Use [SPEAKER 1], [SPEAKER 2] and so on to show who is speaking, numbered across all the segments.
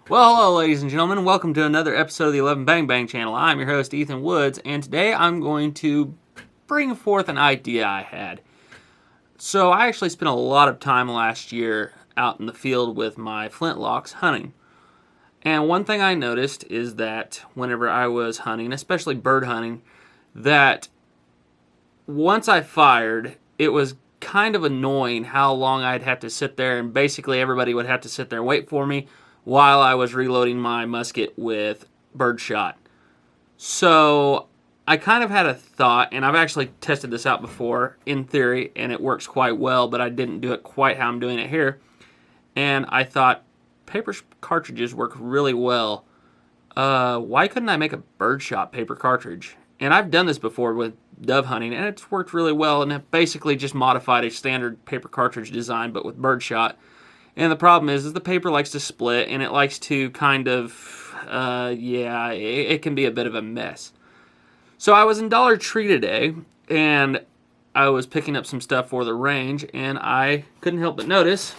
[SPEAKER 1] Well, hello, ladies and gentlemen. Welcome to another episode of the 11 Bang Bang channel. I'm your host, Ethan Woods, and today I'm going to bring forth an idea I had. So I actually spent a lot of time last year out in the field with my flintlocks hunting. And one thing I noticed is that whenever I was hunting, especially bird hunting, that once I fired, it was kind of annoying how long I'd have to sit there, and basically everybody would have to sit there and wait for me while I was reloading my musket with birdshot. So I kind of had a thought, and I've actually tested this out before in theory, and it works quite well, but I didn't do it quite how I'm doing it here. And I thought, paper cartridges work really well. Why couldn't I make a birdshot paper cartridge? And I've done this before with dove hunting, and it's worked really well, and it basically just modified a standard paper cartridge design, but with birdshot. And the problem is the paper likes to split, and it likes to kind of, it can be a bit of a mess. So I was in Dollar Tree today, and I was picking up some stuff for the range, and I couldn't help but notice,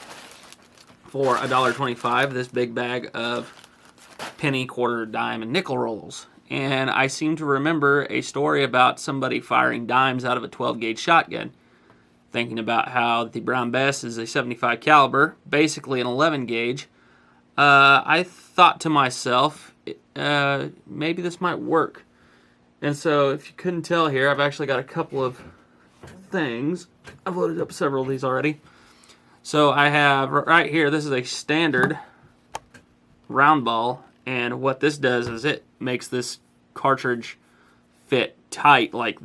[SPEAKER 1] for $1.25, this big bag of penny, quarter, dime, and nickel rolls. And I seem to remember a story about somebody firing dimes out of a 12-gauge shotgun. Thinking about how the Brown Bess is a 75 caliber, basically an 11 gauge, I thought to myself, maybe this might work. And so, if you couldn't tell here, I've actually got a couple of things. I've loaded up several of these already. So I have right here, this is a standard round ball, and what this does is it makes this cartridge fit tight. Like,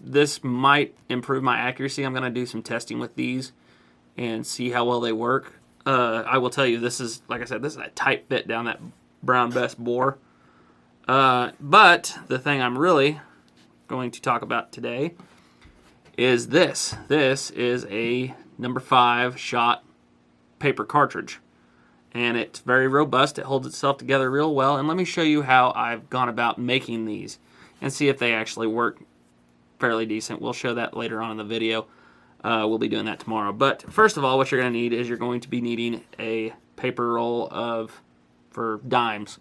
[SPEAKER 1] this might improve my accuracy. I'm going to do some testing with these and see how well they work. I will tell you, this is, like I said, this is a tight fit down that Brown Bess bore. But the thing I'm really going to talk about today is this. This is a number 5 shot paper cartridge. And it's very robust. It holds itself together real well. And let me show you how I've gone about making these and see if they actually work fairly decent. We'll show that later on in the video. We'll be doing that tomorrow. But first of all, what you're going to need is you're going to be needing a paper roll for dimes.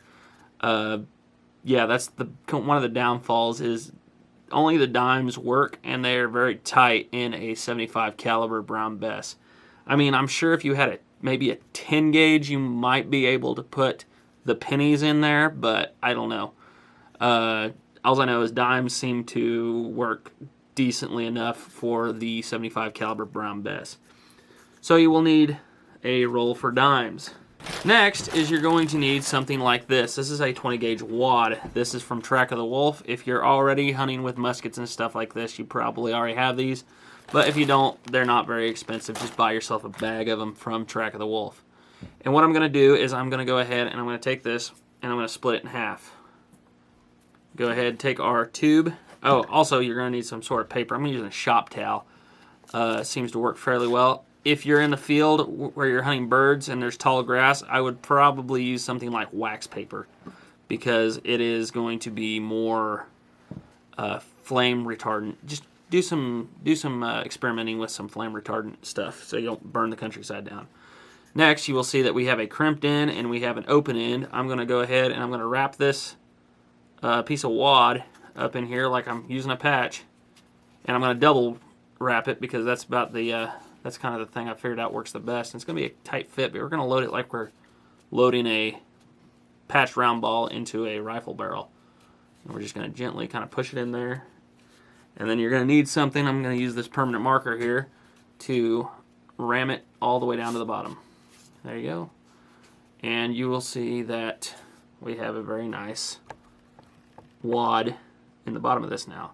[SPEAKER 1] That's one of the downfalls is only the dimes work, and they are very tight in a 75 caliber Brown Bess. I mean, I'm sure if you had maybe a 10 gauge, you might be able to put the pennies in there, but I don't know. All I know is dimes seem to work decently enough for the 75 caliber Brown Bess. So you will need a roll for dimes. Next is you're going to need something like this. This is a 20 gauge wad. This is from Track of the Wolf. If you're already hunting with muskets and stuff like this, you probably already have these. But if you don't, they're not very expensive. Just buy yourself a bag of them from Track of the Wolf. And what I'm going to do is I'm going to go ahead and I'm going to take this and I'm going to split it in half. Go ahead, take our tube. Oh, also you're going to need some sort of paper. I'm using a shop towel. Seems to work fairly well. If you're in the field where you're hunting birds and there's tall grass, I would probably use something like wax paper because it is going to be more flame retardant. Just do some experimenting with some flame retardant stuff so you don't burn the countryside down. Next, you will see that we have a crimped end and we have an open end. I'm going to go ahead and I'm going to wrap this piece of wad up in here like I'm using a patch, and I'm going to double wrap it because that's about the that's kind of the thing I figured out works the best. And it's going to be a tight fit, but we're going to load it like we're loading a patched round ball into a rifle barrel. And we're just going to gently kind of push it in there, and then you're going to need something. I'm going to use this permanent marker here to ram it all the way down to the bottom. There you go, and you will see that we have a very nice wad in the bottom of this now.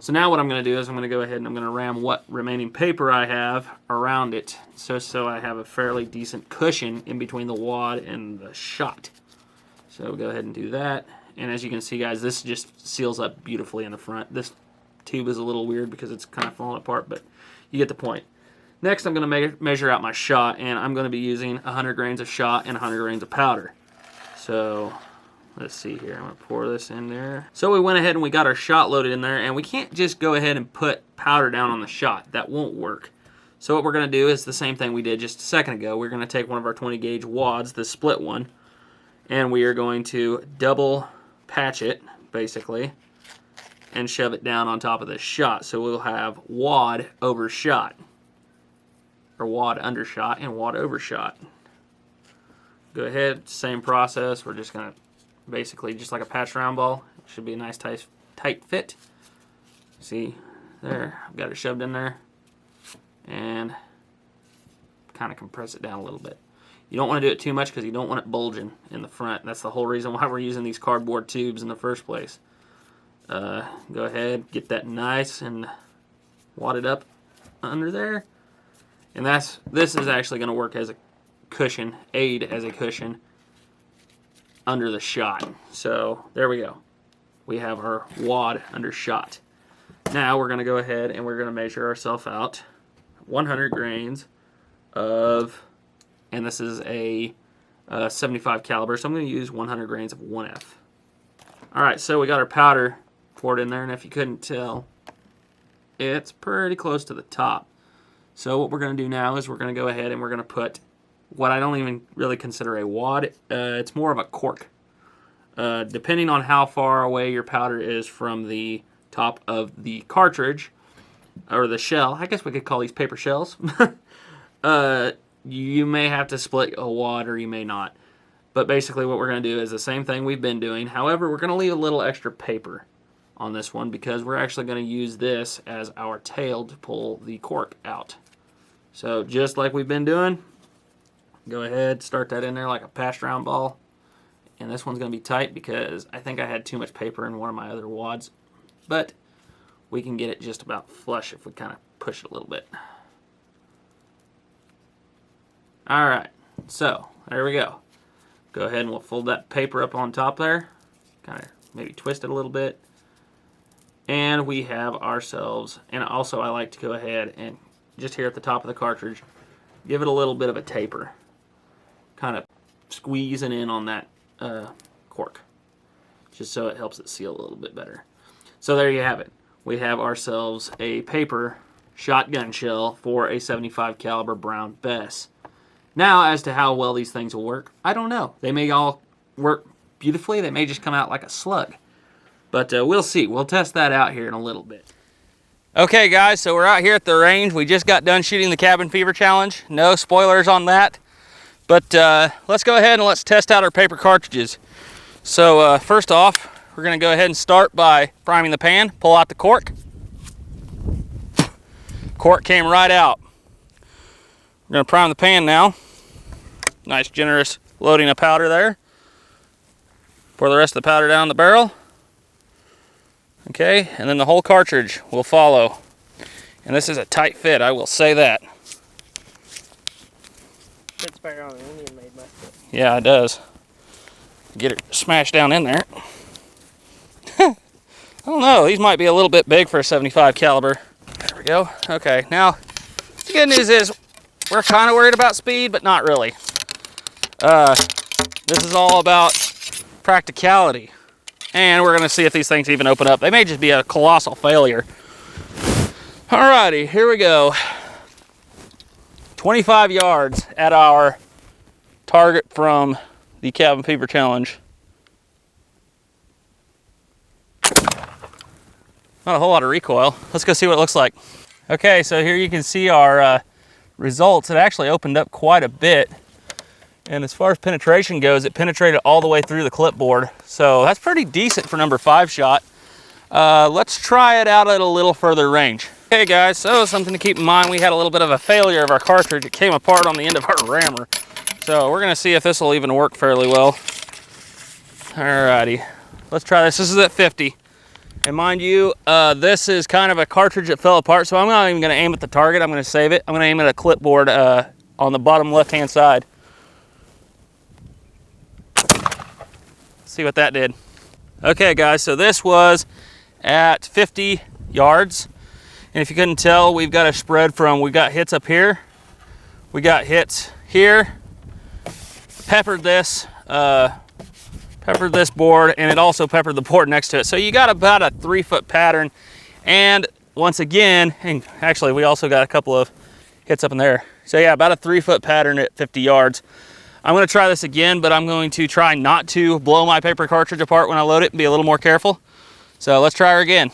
[SPEAKER 1] So now what I'm going to do is I'm going to go ahead and I'm going to ram what remaining paper I have around it so I have a fairly decent cushion in between the wad and the shot. So we'll go ahead and do that. And as you can see, guys, this just seals up beautifully in the front. This tube is a little weird because it's kind of falling apart, but you get the point. Next, I'm going to measure out my shot, and I'm going to be using 100 grains of shot and 100 grains of powder. So let's see here. I'm going to pour this in there. So we went ahead and we got our shot loaded in there, and we can't just go ahead and put powder down on the shot. That won't work. So what we're going to do is the same thing we did just a second ago. We're going to take one of our 20 gauge wads, the split one. And we are going to double patch it, basically, and shove it down on top of this shot. So we'll have wad over shot, or wad undershot and wad overshot. Go ahead, same process. We're just going to basically, just like a patch round ball, it should be a nice tight fit. See, there, I've got it shoved in there, and kind of compress it down a little bit. You don't want to do it too much because you don't want it bulging in the front. That's the whole reason why we're using these cardboard tubes in the first place. Go ahead, get that nice and wad it up under there. And this is actually going to work as a cushion, aid as a cushion under the shot. So there we go. We have our wad under shot. Now we're going to go ahead and we're going to measure ourselves out 100 grains of, and this is a 75 caliber, so I'm going to use 100 grains of 1F. Alright, so we got our powder poured in there, and if you couldn't tell, it's pretty close to the top. So what we're going to do now is we're going to go ahead and we're going to put what I don't even really consider a wad. It's more of a cork. Depending on how far away your powder is from the top of the cartridge, or the shell, I guess we could call these paper shells, you may have to split a wad or you may not. But basically what we're going to do is the same thing we've been doing. However, we're going to leave a little extra paper on this one because we're actually going to use this as our tail to pull the cork out. So just like we've been doing, go ahead, start that in there like a patched round ball. And this one's going to be tight because I think I had too much paper in one of my other wads. But we can get it just about flush if we kind of push it a little bit. Alright, so there we go. Go ahead and we'll fold that paper up on top there. Kind of maybe twist it a little bit. And we have ourselves, and also I like to go ahead and just here at the top of the cartridge, give it a little bit of a taper. Kind of squeezing in on that cork. Just so it helps it seal a little bit better. So there you have it. We have ourselves a paper shotgun shell for a 75 caliber Brown Bess. Now, as to how well these things will work, I don't know. They may all work beautifully. They may just come out like a slug. But we'll see. We'll test that out here in a little bit. Okay, guys, so we're out here at the range. We just got done shooting the Cabin Fever Challenge. No spoilers on that. But let's go ahead and let's test out our paper cartridges. So first off, we're going to go ahead and start by priming the pan. Pull out the cork. Cork came right out. We're going to prime the pan now. Nice generous loading of powder there. Pour the rest of the powder down the barrel. Okay, and then the whole cartridge will follow. And this is a tight fit, I will say that.
[SPEAKER 2] Fits better on an Indian made musket.
[SPEAKER 1] Yeah, it does. Get it smashed down in there. I don't know, these might be a little bit big for a 75 caliber. There we go. Okay, now the good news is we're kind of worried about speed, but not really. This is all about practicality. And we're going to see if these things even open up. They may just be a colossal failure. Alrighty, here we go. 25 yards at our target from the Cabin Fever Challenge. Not a whole lot of recoil. Let's go see what it looks like. Okay, so here you can see our results. It actually opened up quite a bit. And as far as penetration goes, it penetrated all the way through the clipboard. So that's pretty decent for number 5 shot. Let's try it out at a little further range. Okay guys, so something to keep in mind, we had a little bit of a failure of our cartridge. It came apart on the end of our rammer. So we're gonna see if this will even work fairly well. Alrighty, let's try this. This is at 50. And mind you, this is kind of a cartridge that fell apart, so I'm not even gonna aim at the target, I'm gonna save it. I'm gonna aim at a clipboard on the bottom left-hand side. See what that did. Okay guys, so this was at 50 yards. And if you couldn't tell, we've got a spread from, we got hits up here, we got hits here, peppered this board, and it also peppered the board next to it. So you got about a 3-foot pattern. And once again, and actually we also got a couple of hits up in there. So yeah, about a 3-foot pattern at 50 yards. I'm going to try this again, but I'm going to try not to blow my paper cartridge apart when I load it and be a little more careful. So let's try her again.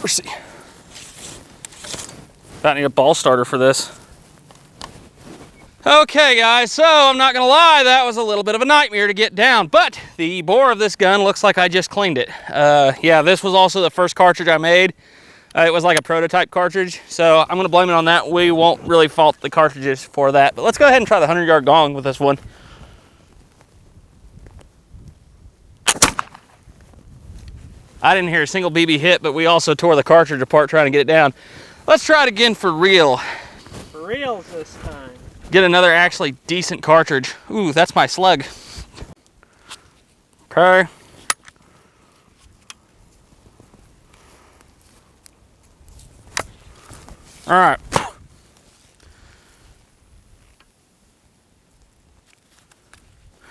[SPEAKER 1] Mercy. About need a ball starter for this. Okay guys, so I'm not gonna lie, that was a little bit of a nightmare to get down, but the bore of this gun looks like I just cleaned it. Yeah, this was also the first cartridge I made. It was like a prototype cartridge, so I'm gonna blame it on that. We won't really fault the cartridges for that, but let's go ahead and try the 100-yard gong with this one. I didn't hear a single BB hit, but we also tore the cartridge apart trying to get it down. Let's try it again for real.
[SPEAKER 2] For reals this time.
[SPEAKER 1] Get another actually decent cartridge. Ooh, that's my slug. Okay. All right.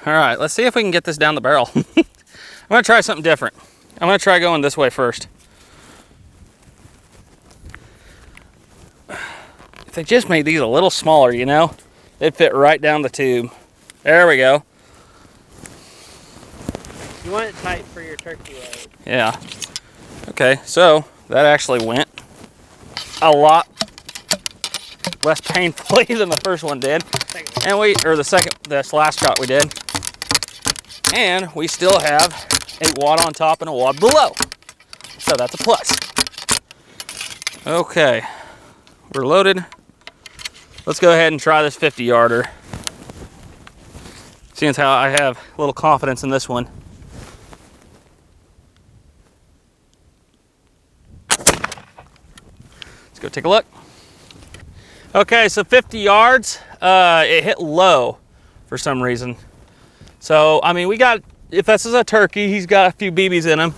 [SPEAKER 1] All right, let's see if we can get this down the barrel. I'm gonna try something different. I'm gonna try going this way first. If they just made these a little smaller, you know, they'd fit right down the tube. There we go.
[SPEAKER 2] You want it tight for your turkey load.
[SPEAKER 1] Yeah. Okay, so that actually went a lot less painfully than the first one did. And this last shot we did. And we still have a wad on top and a wad below. So that's a plus. Okay, we're loaded. Let's go ahead and try this 50-yarder. Seeing as how I have a little confidence in this one. Let's go take a look. Okay, so 50 yards, it hit low for some reason. So, I mean, if this is a turkey, he's got a few BBs in him.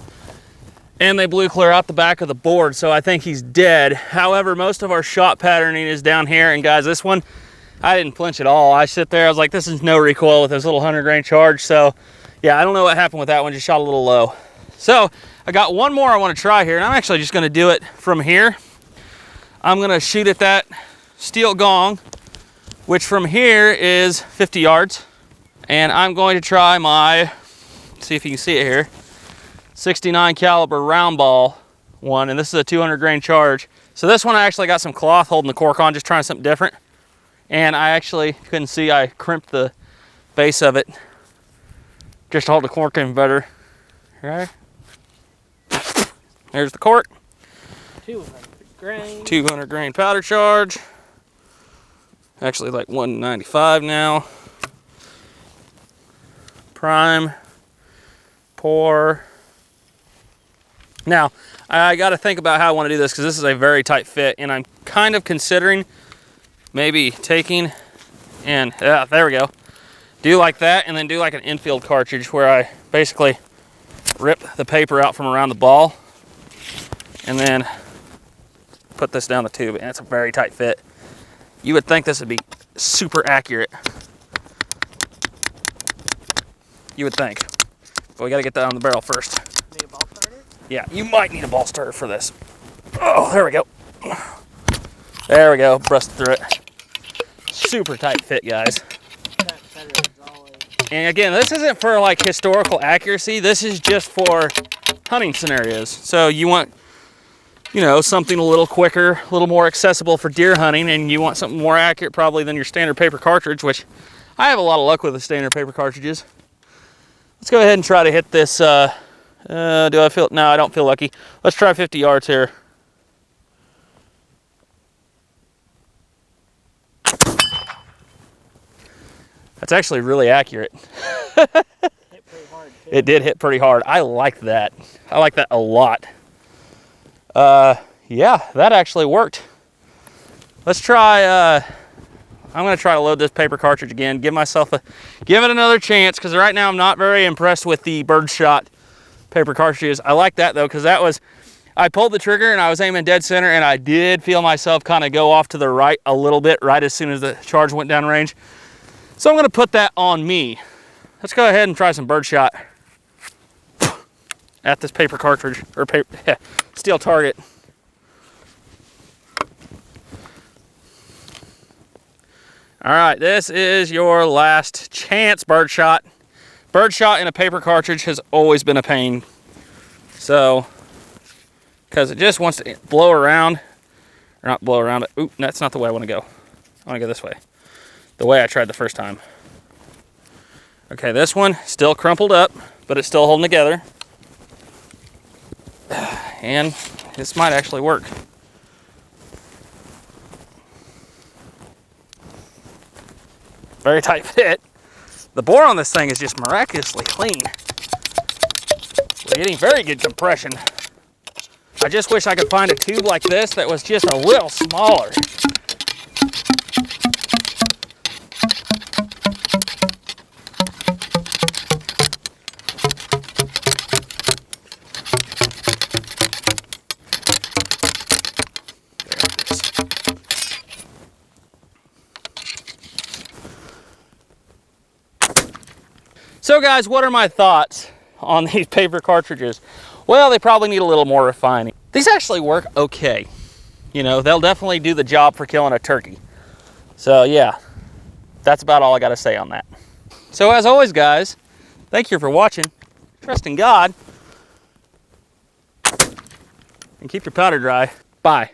[SPEAKER 1] And they blew clear out the back of the board, so I think he's dead. However, most of our shot patterning is down here, and guys, this one, I didn't flinch at all. I sit there, I was like, this is no recoil with this little 100-grain charge, so yeah, I don't know what happened with that one, just shot a little low. So, I got one more I want to try here, and I'm actually just gonna do it from here. I'm gonna shoot at that steel gong, which from here is 50 yards, and I'm going to try my, see if you can see it here, 69 caliber round ball one, and this is a 200-grain charge. So this one I actually got some cloth holding the cork on, just trying something different. And I actually couldn't see, I crimped the base of it just to hold the cork in better. Right? There's the cork.
[SPEAKER 2] 200 grain.
[SPEAKER 1] 200-grain powder charge. Actually like 195 now. Prime. Pour. Now, I got to think about how I want to do this because this is a very tight fit, and I'm kind of considering maybe taking and, there we go, do like that and then do like an infield cartridge where I basically rip the paper out from around the ball and then put this down the tube, and it's a very tight fit. You would think this would be super accurate. You would think. But we got to get that on the barrel first.
[SPEAKER 2] Need a ball starter?
[SPEAKER 1] Yeah, you might need a ball starter for this. Oh, there we go. There we go, brushed through it. Super tight fit, guys. And again, this isn't for like historical accuracy. This is just for hunting scenarios. So you want, you know, something a little quicker, a little more accessible for deer hunting, and you want something more accurate probably than your standard paper cartridge, which I have a lot of luck with the standard paper cartridges. Let's go ahead and try to hit this. Do I feel? No, I don't feel lucky. Let's try 50 yards here. That's actually really accurate.
[SPEAKER 2] Hit pretty hard too.
[SPEAKER 1] It did hit pretty hard. I like that. I like that a lot. Yeah, that actually worked. Let's try. I'm gonna try to load this paper cartridge again. Give it another chance, because right now I'm not very impressed with the Birdshot paper cartridges. I like that though, because I pulled the trigger and I was aiming dead center, and I did feel myself kind of go off to the right a little bit right as soon as the charge went down range. So I'm gonna put that on me. Let's go ahead and try some birdshot at this paper cartridge, or steel target. All right, this is your last chance birdshot. Birdshot in a paper cartridge has always been a pain. So, because it just wants to blow around, or not blow around it. Oop, that's not the way I want to go. I want to go this way. The way I tried the first time. Okay, this one still crumpled up, but it's still holding together. And this might actually work. Very tight fit. The bore on this thing is just miraculously clean. We're getting very good compression. I just wish I could find a tube like this that was just a little smaller. So guys, what are my thoughts on these paper cartridges? Well, they probably need a little more refining. These actually work okay. You know, they'll definitely do the job for killing a turkey. So yeah, that's about all I gotta say on that. So as always guys, thank you for watching. Trust in God. And keep your powder dry. Bye.